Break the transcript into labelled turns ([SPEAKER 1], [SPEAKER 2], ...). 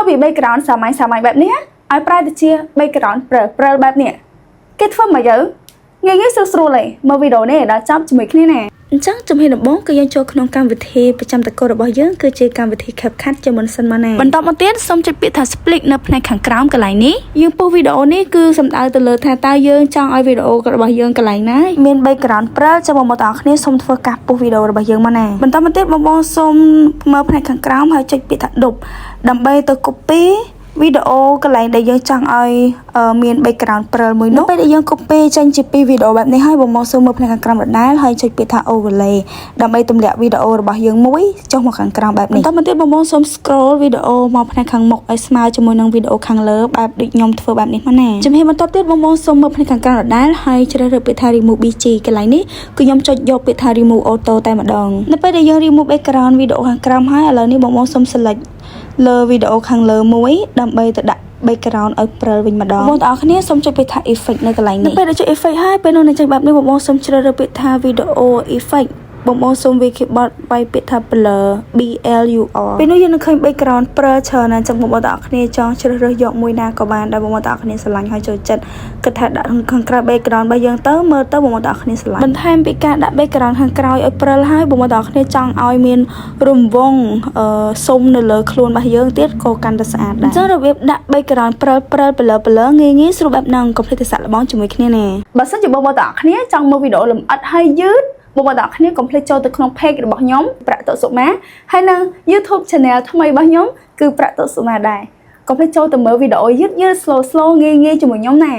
[SPEAKER 1] ពី background សាមញ្ញបែបនេះឲ្យប្រែទៅជា background ព្រើលបែបនេះគេធ្វើមកយើងងាយស្រួលឯងមើលវីដេអូនេះដល់ចប់ជាមួយគ្នាណាអញ្ចឹងជំហានដំបូងគឺយើងចូលក្នុងកម្មវិធីប្រចាំតកូរបស់យើងគឺជាកម្មវិធី CapCut ជាមុនសិនមកណាបន្តមកទៀតសូមចុចពាក្យថា split នៅផ្នែកខាងក្រោមកន្លែងនេះយើងពុះវីដេអូនេះគឺសំដៅទៅលើថាតើយើងចង់ឲ្យវីដេអូរបស់យើងកន្លែងណាមាន background ព្រើលចាំបងប្អូនគ្នាសូមធ្វើការពុះវីដេអូរបស់យើងមកណាបន្តមកទៀតបងប្អូនសូមមើលផ្នែកខាងក្រោមហើយចុចពាក្យថា Duplicate ដើម្បីទៅ copy វីដេអូកន្លែងដែលយើងចង់ឲ្យមាន background ព្រើលមួយនោះពេលដែលយើង copy ចេញជាពីវីដេអូបែបនេះហើយបងសូមមើលផ្នែកខាងក្រោមដដែលហើយចុចពាក្យថា overlay ដើម្បីទម្លាក់វីដេអូរបស់យើងមួយចុះមកខាងក្រោមបែបនេះបន្តមកទៀតបងសូម scroll វីដេអូមកផ្នែកខាងមុខឲ្យស្មើជាមួយនឹងវីដេអូខាងលើបែបដូចខ្ញុំធ្វើបែបនេះមកណាជំហានបន្តទៀតបងសូមមើលផ្នែកខាងក្រោមដដែលហើយជ្រើសរើសពាក្យថា remove bg កន្លែងនេះគឺខ្ញុំចុចយកពាក្យថា remove auto តែម្ដងនៅពេលដែលយើង remove background វីដេអូខាងក្រោមហើយឥឡូវនេះបងសូម select លើវីដេអូខាងលើមួយដើម្បីទៅដាក់ background ឲ្យព្រើលវិញម្ដងបងប្អូនគ្នាសូមចុចពាក្យថា effect នៅកន្លែងនេះពេលដែលចុច effect ហើយពេលនោះនឹងចេញបែបនេះបងសូមជ្រើសរើសពាក្យថា video effect បងសូមវាយ keyboard វាយពាក្យថា blur blur ពេលនោះយើងនឹងឃើញ background ព្រើលច្រើនណាស់ចឹងបងប្អូនគ្នាចង់ជ្រើសរើសយកមួយណាក៏បានដែរបងប្អូនគ្នាស្រឡាញ់ហើយចូលចិត្តគិតថាដាក់ខាងក្រៅ background របស់យើងទៅមើលទៅបងប្អូនគ្នាស្រឡាញ់បន្ថែមពីការដាក់ background ខាងក្រោយឲ្យព្រើលហើយបងប្អូនគ្នាចង់ឲ្យមានរង្វង់សុំនៅលើខ្លួនរបស់យើងទៀតក៏កាន់តែស្អាតដែរអញ្ចឹងរបៀបដាក់ background ព្រើល blur ងាយស្រួលបែបហ្នឹងកុំភ្លេចទៅសាកល្បងជាមួយគ្នាណាបើសិនជាបងប្អូនគ្នាចង់មើលវីដេអូលម្អិតហើយយឺតបងប្អូនគ្នាកុំភ្លេចចូលទៅក្នុង page របស់ខ្ញុំប្រាក់តុសុមាហើយនិង YouTube channel ថ្មីរបស់ខ្ញុំគឺប្រាក់តុសុមាដែរកុំភ្លេចចូលទៅមើលវីដេអូយឺត slow ងាយជាមួយខ្ញុំណា